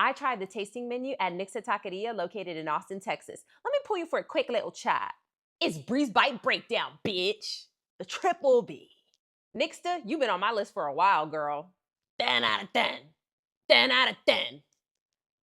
I tried the tasting menu at Nixta Taqueria located in Austin, Texas. Let me pull you for a quick little chat. It's Breeze Bite Breakdown, bitch. The triple B. Nixta, you've been on my list for a while, girl. 10 out of 10. 10 out of 10.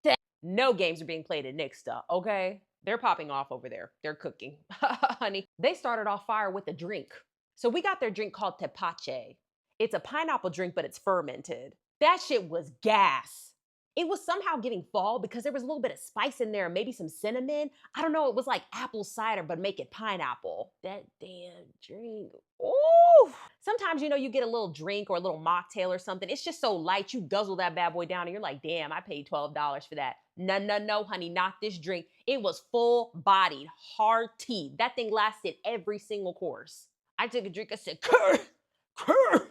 10. No games are being played at Nixta, okay? They're popping off over there. They're cooking. Honey, they started off fire with a drink. So we got their drink called tepache. It's a pineapple drink, but it's fermented. That shit was gas. It was somehow giving fall because there was a little bit of spice in there, maybe some cinnamon. I don't know, it was like apple cider, but make it pineapple. That damn drink. Ooh. Sometimes, you get a little drink or a little mocktail or something. It's just so light, you guzzle that bad boy down and you're like, damn, I paid $12 for that. No, honey, not this drink. It was full-bodied, hearty. That thing lasted every single course. I took a drink, I said, "Kurr."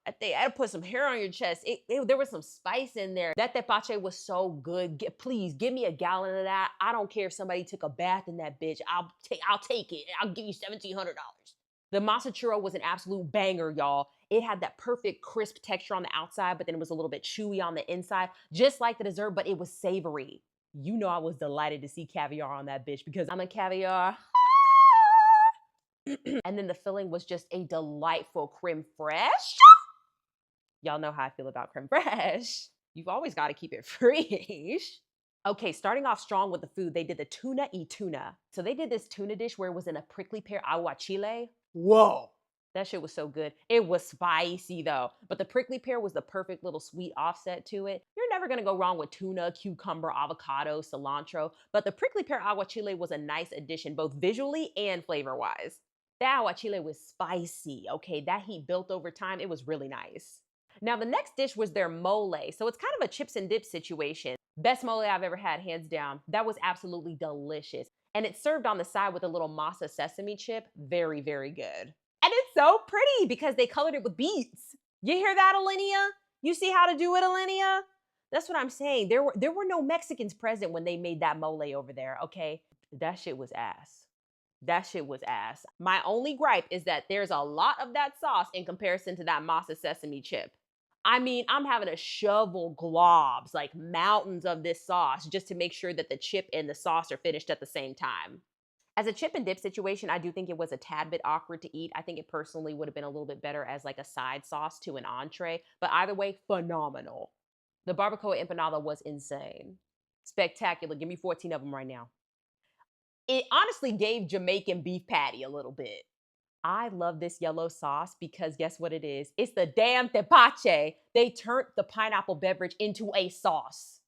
I think I had to put some hair on your chest. There was some spice in there. That tepache was so good. Please give me a gallon of that. I don't care if somebody took a bath in that bitch. I'll take it. I'll give you $1,700. The masa churro was an absolute banger, y'all. It had that perfect crisp texture on the outside, but then it was a little bit chewy on the inside, just like the dessert, but it was savory. You know I was delighted to see caviar on that bitch because I'm a caviar. And then the filling was just a delightful creme fraiche. Y'all know how I feel about creme fraiche. You've always got to keep it fresh. Okay, starting off strong with the food, they did the tuna y tuna. So they did this tuna dish where it was in a prickly pear aguachile. Whoa. That shit was so good. It was spicy though, but the prickly pear was the perfect little sweet offset to it. You're never gonna go wrong with tuna, cucumber, avocado, cilantro, but the prickly pear aguachile was a nice addition, both visually and flavor-wise. That aguachile was spicy, okay? That heat built over time, it was really nice. Now, the next dish was their mole. So it's kind of a chips and dip situation. Best mole I've ever had, hands down. That was absolutely delicious. And it's served on the side with a little masa sesame chip. Very, very good. And it's so pretty because they colored it with beets. You hear that, Alinea? You see how to do it, Alinea? That's what I'm saying. There were no Mexicans present when they made that mole over there, okay? That shit was ass. That shit was ass. My only gripe is that there's a lot of that sauce in comparison to that masa sesame chip. I mean, I'm having to shovel globs, like mountains of this sauce, just to make sure that the chip and the sauce are finished at the same time. As a chip and dip situation, I do think it was a tad bit awkward to eat. I think it personally would have been a little bit better as like a side sauce to an entree, but either way, phenomenal. The barbacoa empanada was insane. Spectacular. Give me 14 of them right now. It honestly gave Jamaican beef patty a little bit. I love this yellow sauce because guess what it is? It's the damn tepache. They turned the pineapple beverage into a sauce.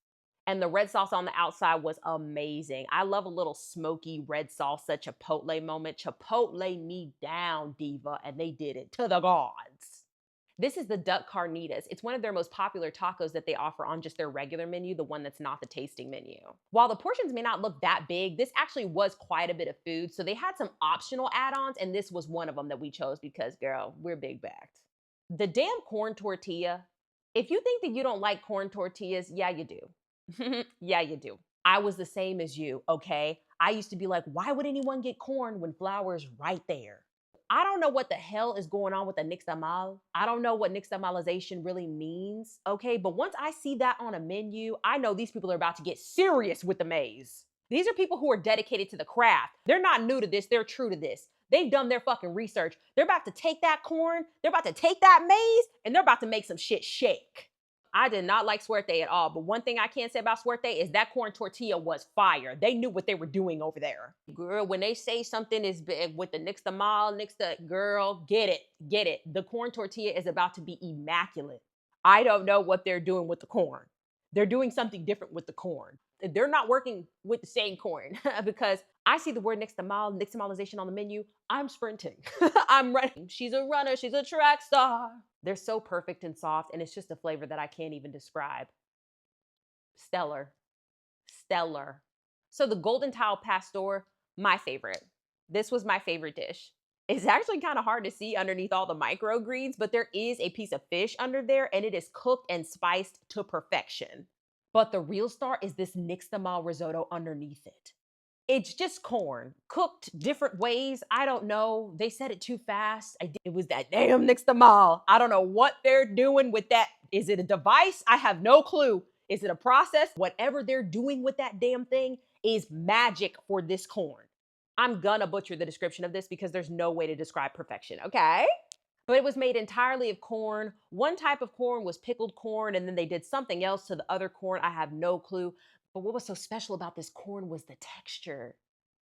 And the red sauce on the outside was amazing. I love a little smoky red salsa chipotle moment. Chipotle me down, diva, and they did it to the gods. This is the duck carnitas. It's one of their most popular tacos that they offer on just their regular menu, the one that's not the tasting menu. While the portions may not look that big, this actually was quite a bit of food, so they had some optional add-ons, and this was one of them that we chose because, girl, we're big-backed. The damn corn tortilla. If you think that you don't like corn tortillas, yeah, you do. Yeah, you do. I was the same as you, okay? I used to be like, why would anyone get corn when flour is right there? I don't know what the hell is going on with the nixtamal. I don't know what nixtamalization really means, okay? But once I see that on a menu, I know these people are about to get serious with the maize. These are people who are dedicated to the craft. They're not new to this, they're true to this. They've done their fucking research. They're about to take that corn, they're about to take that maize, and they're about to make some shit shake. I did not like suerte at all, but one thing I can say about suerte is that corn tortilla was fire. They knew what they were doing over there. Girl, when they say something is big with the nixtamal, girl, get it. The corn tortilla is about to be immaculate. I don't know what they're doing with the corn. They're doing something different with the corn. They're not working with the same corn because I see the word nixtamalization on the menu. I'm sprinting. I'm running. She's a runner. She's a track star. They're so perfect and soft, and it's just a flavor that I can't even describe. Stellar. Stellar. So the golden tile pastor, my favorite. This was my favorite dish. It's actually kind of hard to see underneath all the microgreens, but there is a piece of fish under there, and it is cooked and spiced to perfection. But the real star is this nixtamal risotto underneath it. It's just corn, cooked different ways. I don't know. They said it too fast. It was that damn nixtamal. I don't know what they're doing with that. Is it a device? I have no clue. Is it a process? Whatever they're doing with that damn thing is magic for this corn. I'm gonna butcher the description of this because there's no way to describe perfection, okay? But it was made entirely of corn. One type of corn was pickled corn, and then they did something else to the other corn. I have no clue. But what was so special about this corn was the texture.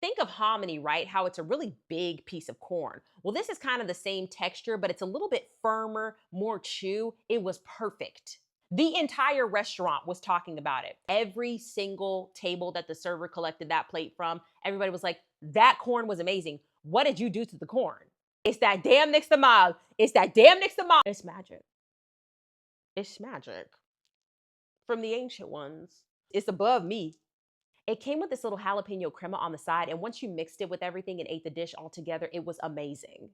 Think of hominy, right? How it's a really big piece of corn. Well, this is kind of the same texture, but it's a little bit firmer, more chew. It was perfect. The entire restaurant was talking about it. Every single table that the server collected that plate from, everybody was like, that corn was amazing. What did you do to the corn? It's that damn Nixta Mall. It's that damn Nixta Mall. It's magic. It's magic. From the ancient ones. It's above me. It came with this little jalapeno crema on the side, and once you mixed it with everything and ate the dish all together, it was amazing.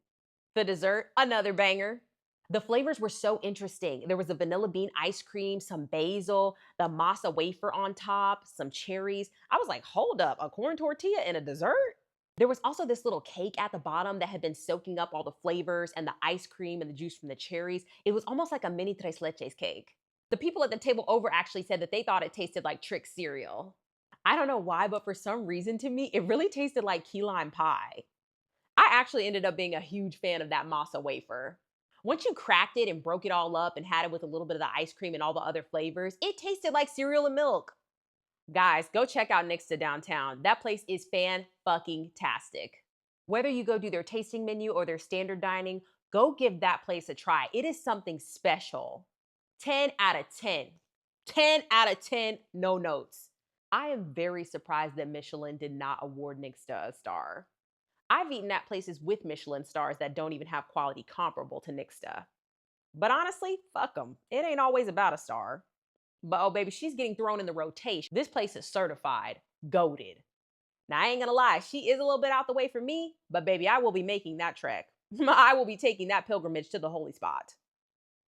The dessert, another banger. The flavors were so interesting. There was a vanilla bean ice cream, some basil, the masa wafer on top, some cherries. I was like, hold up, a corn tortilla and a dessert? There was also this little cake at the bottom that had been soaking up all the flavors and the ice cream and the juice from the cherries. It was almost like a mini tres leches cake. The people at the table over actually said that they thought it tasted like Trick cereal. I don't know why, but for some reason to me, it really tasted like key lime pie. I actually ended up being a huge fan of that masa wafer. Once you cracked it and broke it all up and had it with a little bit of the ice cream and all the other flavors, it tasted like cereal and milk. Guys, go check out Nixta downtown. That place is fan-fucking-tastic. Whether you go do their tasting menu or their standard dining, go give that place a try. It is something special. 10 out of 10. 10 out of 10, no notes. I am very surprised that Michelin did not award Nixta a star. I've eaten at places with Michelin stars that don't even have quality comparable to Nixta. But honestly, fuck them. It ain't always about a star. But oh baby, she's getting thrown in the rotation. This place is certified, goated. Now I ain't gonna lie, she is a little bit out the way for me, but baby, I will be making that trek. I will be taking that pilgrimage to the holy spot.